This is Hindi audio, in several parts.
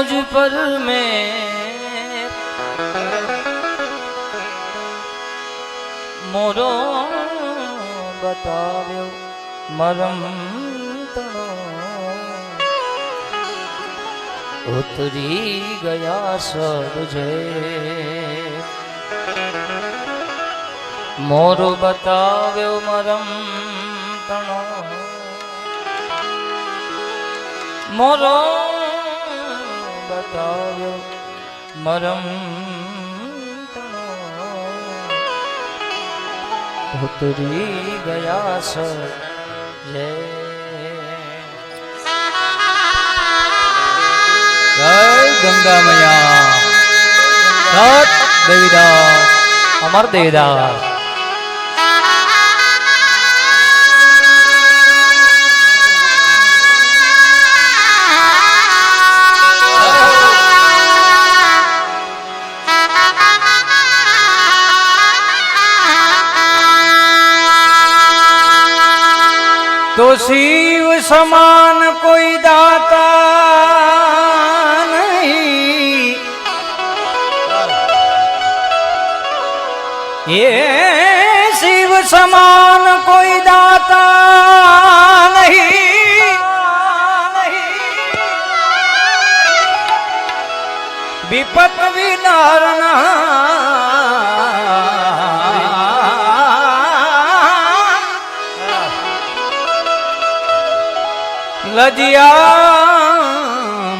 मुझ पर में मोरो बताव्यो मरम तणो उतरी गया सब जय मोरो बताव्यो मरम तणो मोरो बताव्यो मरम तणो उतरी गया सब जय गंगा मैया सत देवीदास अमर देवीदास तो शिव समान कोई दाता नहीं, ये शिव समान कोई दाता नहीं, विपत विदारना लजिया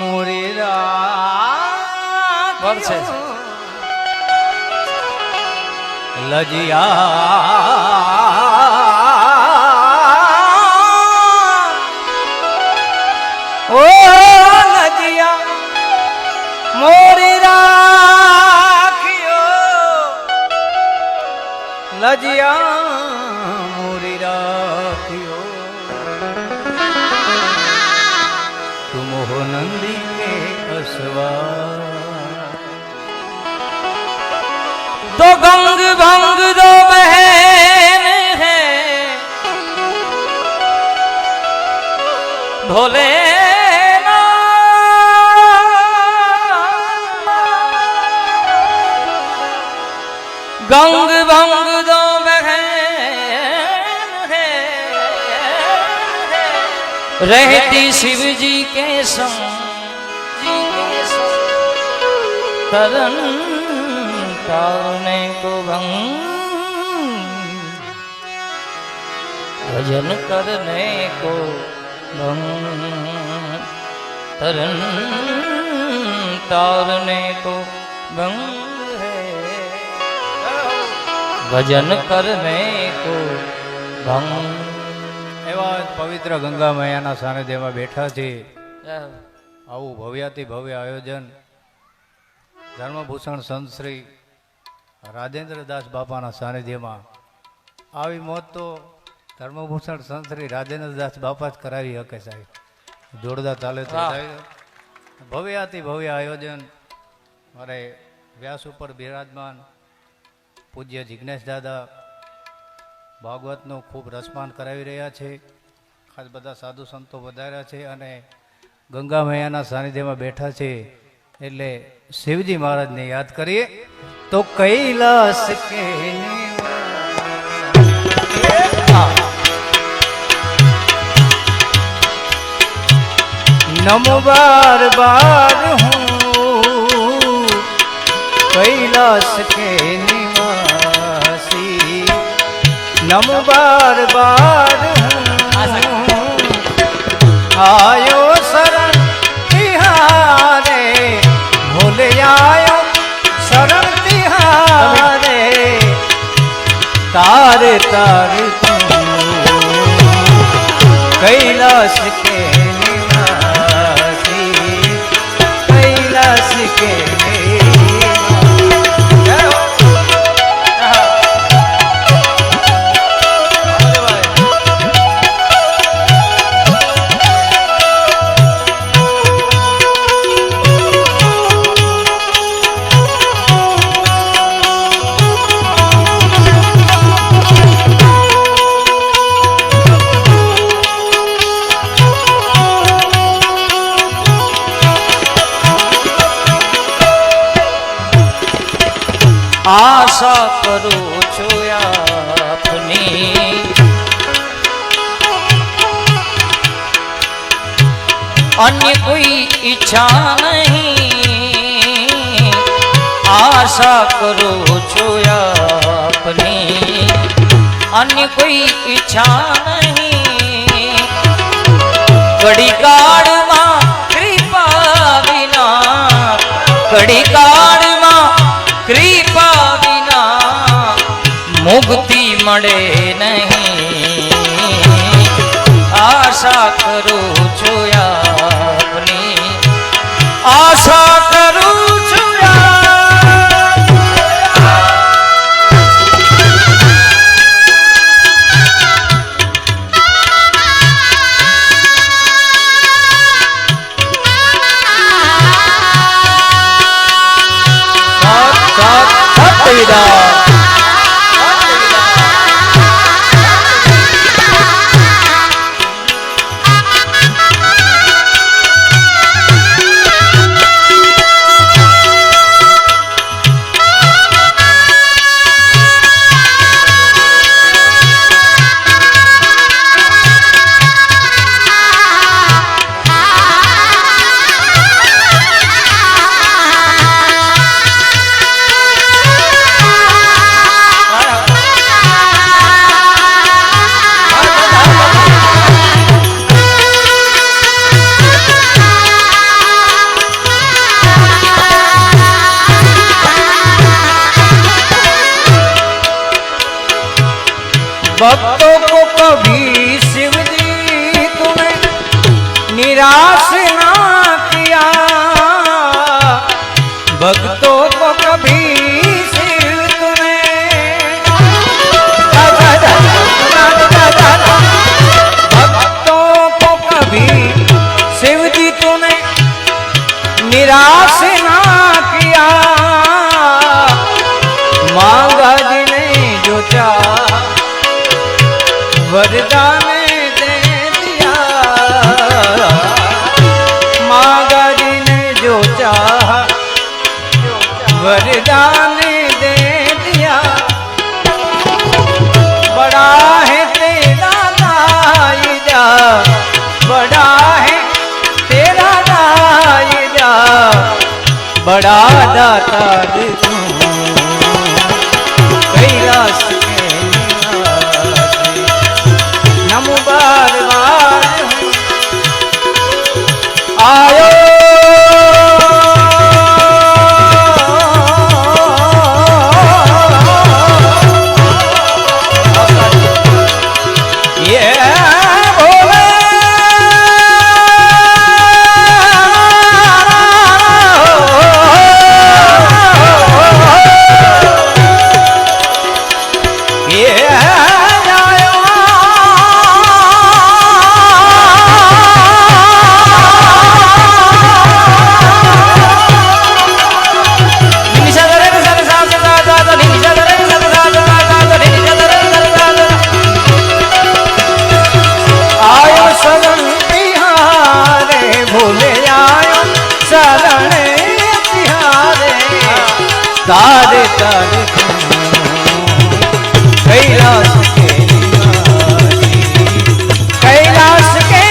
मोरे राखियो लजिया ओ लजिया मोरे राखियो लजिया मोरे राखियो नंदी के असवा तो गंग भंग दो बहन है भोले गंग भंग दो बहन है रहती शिव जी के संग तरन तारने को भंग भजन करने को भंग तरन तारने को भंग है भजन करने को भंग एवा पवित्र गंगा मैया सानिध्य में बैठा थी आवु भव्याति भव्य आयोजन धर्मभूषण संत श्री राजेन्द्रदास बापा सानिध्य में आई मौत तो धर्मभूषण संत श्री राजेन्द्रदास बापा ज करावी हके साहेब जोरदार चाले तो भव्याति भव्य आयोजन मारे व्यास पर बिराजमान पूज्य जिग्नेश दादा भागवत नो खूब रसपान करावी रह्या छे खास बधा साधु संतो वधार्या छे अने गंगा मैया सानिध्य में बैठा छे एटले शिवजी महाराज ने याद करिए तो कैलाश के नमो बार बार हूँ कैलाश के निवासी नमो बार बार आयो शरण तिहारे भोले आयो शरण तिहारे तारे तारे कैलाश के निवासी कैलाश के આશા કરું છું આપની अन्य कोई इच्छा नहीं आशा करो छो अपनी अन्य कोई ઈચ્છા નહીં ઘડી કાળમાં કૃપા વિના ઘડી કાળમાં કૃપા વિના મુક્તિ મળે નહીં આશા કરું છું આપની આશા કરું છું भक्तों को कभी शिव जी तूने निराश ना किया भक्तों को कभी शिव तूने भक्तों को कभी शिव जी तूने निराश ना किया मांगा जी ने जो चाहा वरदान दे दिया मांगा जी ने जो चाहा वरदान दे दिया बड़ा है तेरा नायजा बड़ा है तेरा नायजा बड़ा दाता तू कैलाश बार बार आयो ये बोले ये तारे तारे कैलाश के निवासी कैलाश के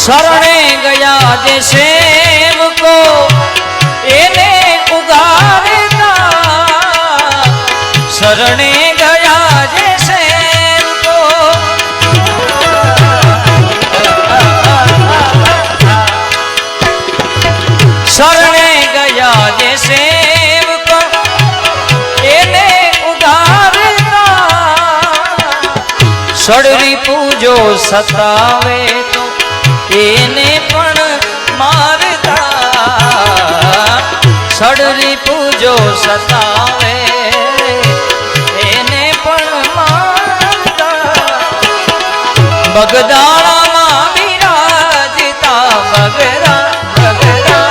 શરણે ગયા જે સેવકો એને ઉગારતા શરણે ગયા જે સેવકો શરણે ગયા જે સેવકો એને ઉગારતા સડરી પૂજો સતાવે તો એને પણ મારતા સડરી પૂજો સતાવે એને પણ મારતા બગદાણામાં બિરાજતા બગરા બગરા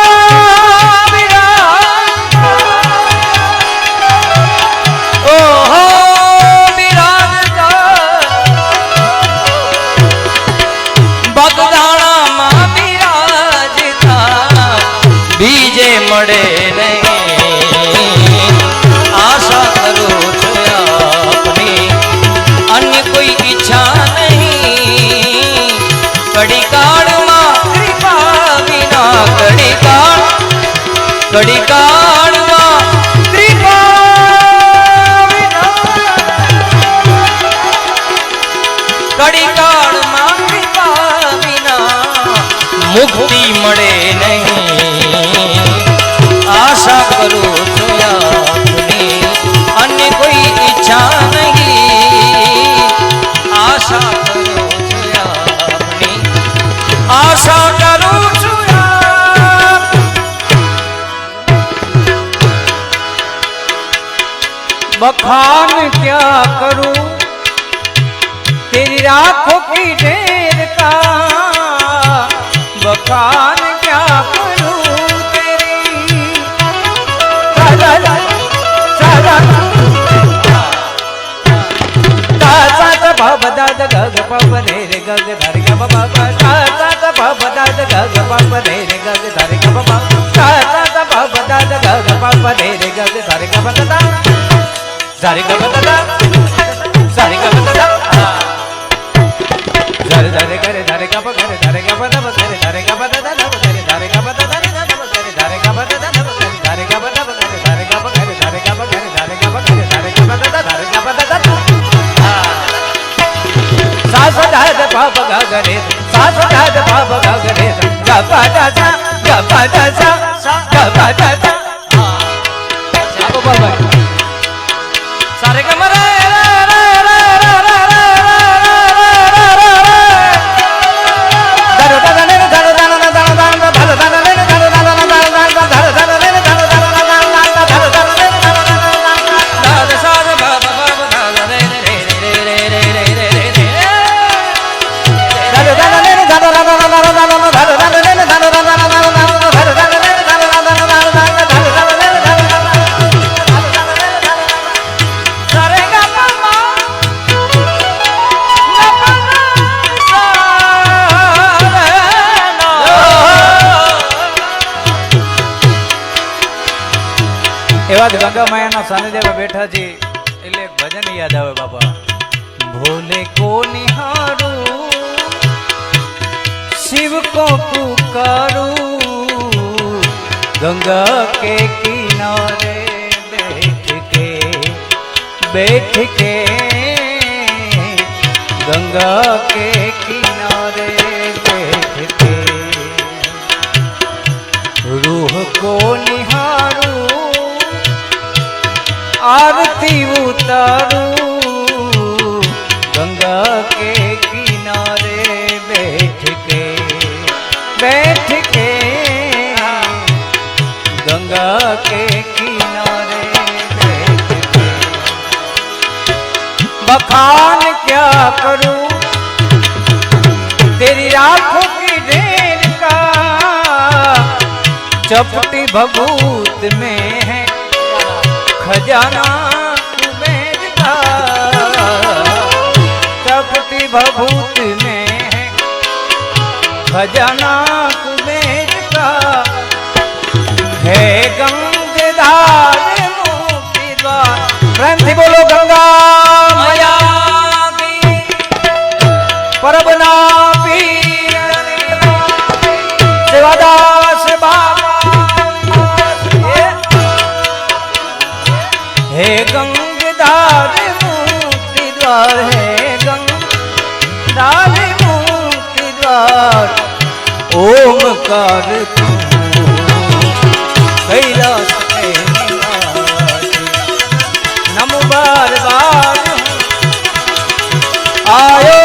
બગદાણામાં બિરાજતા ઓહો બગદાણામાં બિરાજતા બીજે મળે નહીં આશા કરું છું આપની અન્ય કોઈ ઈચ્છા નહીં કડી કાળમાં કૃપા વિના કડી કાળમાં કૃપા વિના કડી કાળમાં મુક્તિ મળે નહીં આશા કરું છું આપની અન્ય કોઈ ઈચ્છા નહીં આશા કરું છું આપની આશા કરું છું बखान क्या करूं तेरी राखों की ढेर का बखान क्या करूं तेरी दाद गग पप रे रे गग धर ग बाबा दाद पप दाद गग पप रे रे गग धर ग बाबा दाद पप दाद गग पप रे रे गग धर ग बाबा Zari ga ba da da, zari ga ba da da, zari zari ga re zari ga ba ga re zari ga ba da ba zari zari ga ba da da ba zari zari ga ba da da ba zari zari ga ba da da ba zari zari ga ba da ba zari zari ga ba ga re zari ga ba ga re zari ga ba ga re zari ga ba da da zari ga ba da da. Sa sa da da pa pa ga ga re, sa sa da da pa pa ga ga re, ga ba da sa, ga ba da sa, ga ba da sa. Apa ba? सारे कमरे એવા ગંગા માયાના સાનિધ્યમાં બેઠા છે એટલે એક ભજન યાદ આવે બાપા ભોલે કો નિહારું शिव को पुकारूं गंगा के किनारे बैठ के गंगा के किनारे बैठ के रूह को निहारूं आरती उतारूं गंगा के किनारे बैठ के गंगा के किनारे बैठ के बखान क्या करूं तेरी आंखों की ढेर का चपटी भभूत में है खजाना कुबेर का चपटी भभूत में है खजाना कुबेर का है गंगाधार मुक्ति द्वार प्रेम थी बोलो गंगा ओमकार तू कैलाश के निवासी नमो बार बार आयो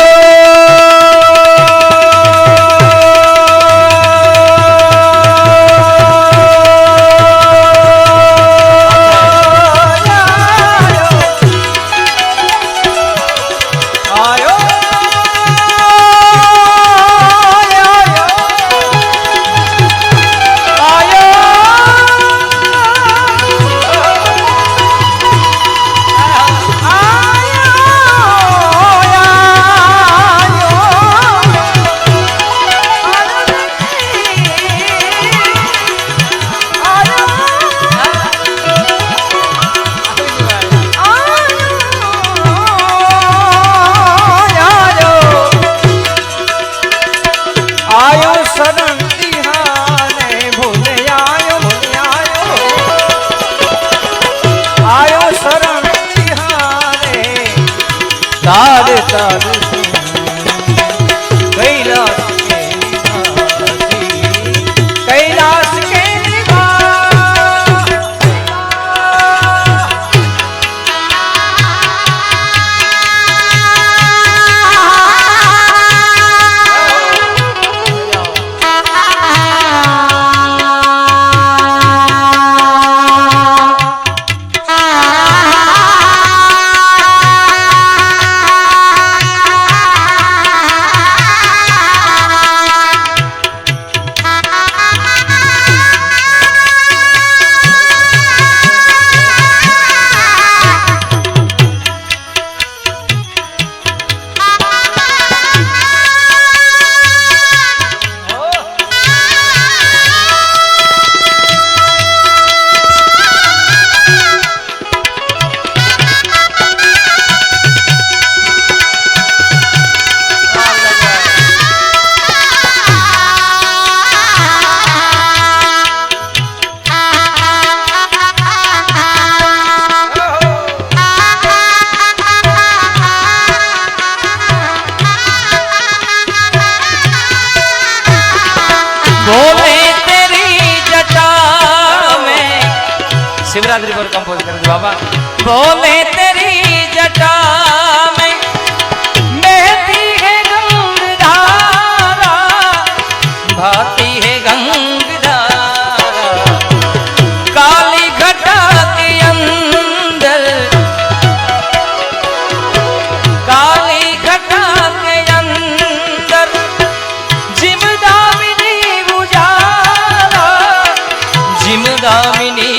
तार तार कैलाश के निवासी कैलाश के शिवरात्रि पर कंपोज कर दे बाबा बोले तेरी जटा में बहती है गंगधारा भाती है गंगधारा काली घटा के अंदर काली घटा के अंदर जिमदामिनी उजाला जिमदामिनी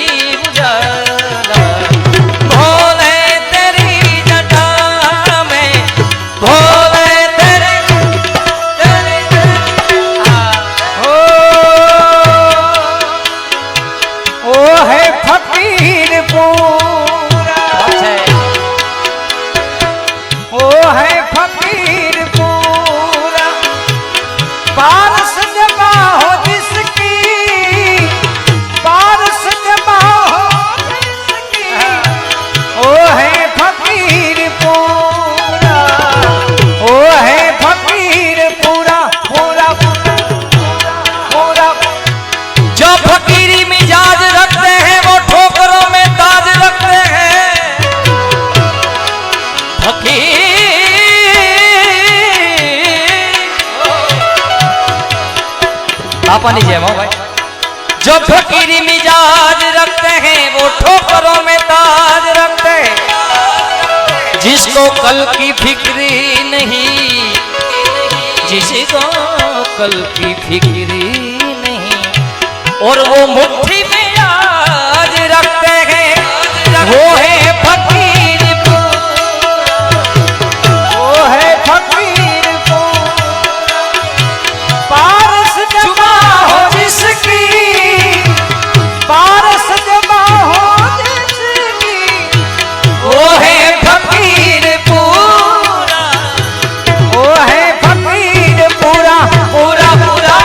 पानी जय भाई जो फकीरी मिजाज रखते हैं वो ठोकरों में ताज रखते हैं जिसको कल की फिक्री नहीं जिसको कल की फिक्री नहीं और वो मुट्ठी में आज रखते हैं वो है फकीर वो है फकीर पारस जमा हो जिसकी पारस जमा हो जिसकी वो है फकीर पूरा वो है फकीर पूरा पूरा पूरा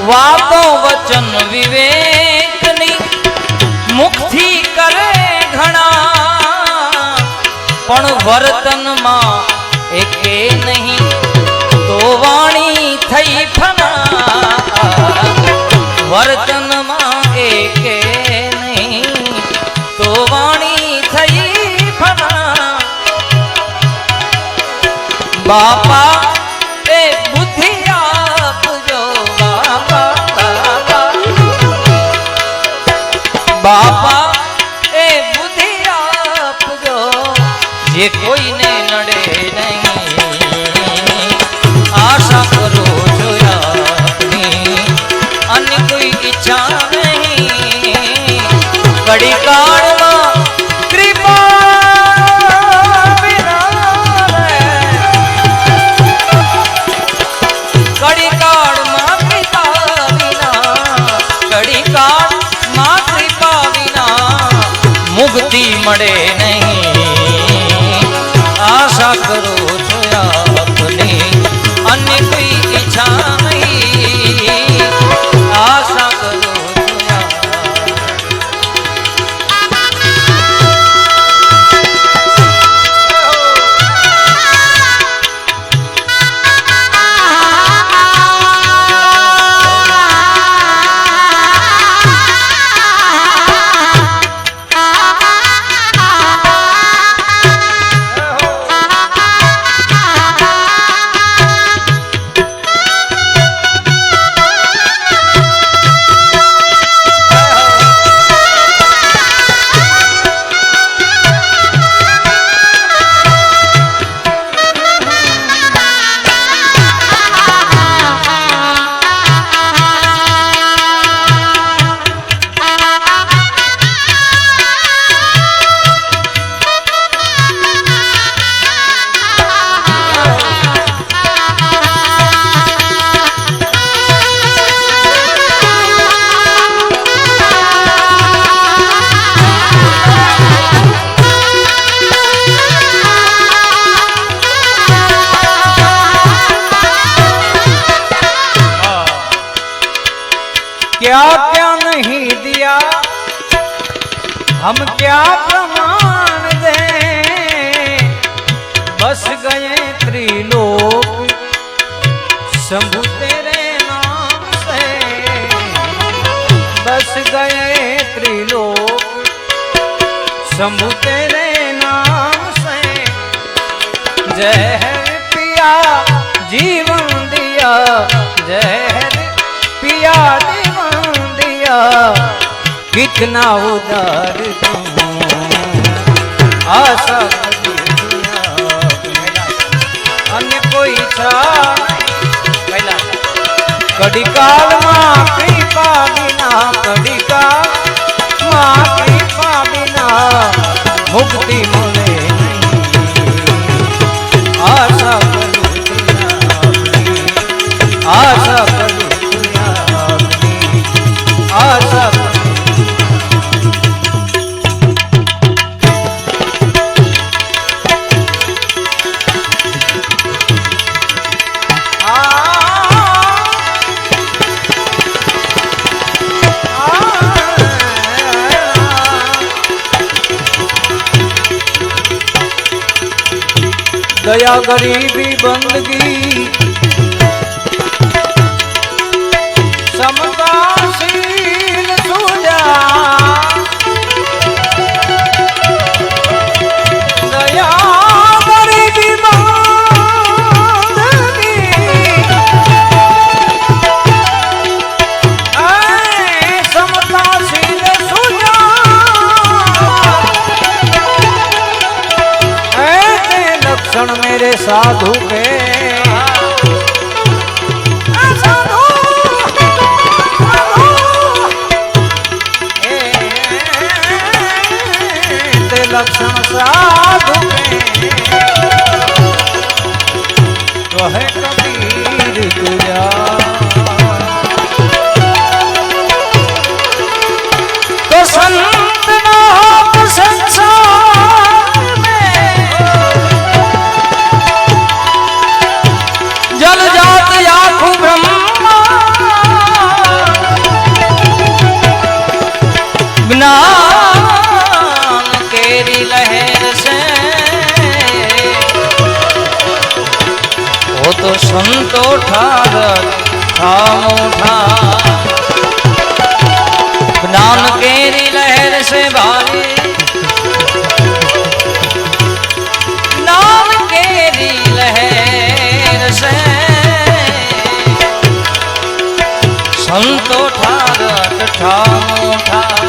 વાતો વચન વિવેકની મુખથી કરે ઘણા પણ વર્તનમાં એકે નહીં તો વાણી થઈ ફના વર્તનમાં એકે નહીં તો વાણી થઈ ફના બાપા એ બુદ્ધિ આપજો બાપા એ બુદ્ધિ આપજો જે કોઈને નડે નહીં આશા કરો છો આપની અન્ય કોઈ ઈચ્છા નહીં કડી કાળમાં કૃપા વિના કડી કાળમાં કૃપા વિના કડી કાળમાં કૃપા વિના મુક્તિ મળે નહીં આશા કરો છો આપની અન્ય કોઈ ઈચ્છા નહીં આશા કરો છો क्या क्या नहीं दिया हम क्या प्रमाण दें बस गए त्रिलोक शंभु तेरे नाम से बस गए त्रिलोक शंभु तेरे नाम से जहर पिया जीवन दिया जहर पिया जीवन दिया कितना उदार तुम आशा अन्य कोई ઈચ્છા પહેલા કડી કાળમાં કૃપા વિના કડી કાળમાં કૃપા વિના મુક્તિ મળે નહીં આશા કરું આશા કરું આશા दया गरीबी बंदगी समताशील सूजा दया गरीबी बंदगी समताशील सूजा लक्षण मेरे साधु के साधु ते लक्षण साधु के कहे कबीर तुझा तो संत ना हो संसार में સંતો ઠાર ઠામોઠા જ્ઞાન કેરી લહેર સે ભારી જ્ઞાન કેરી લહેર સે સંતો ઠાર ઠામોઠા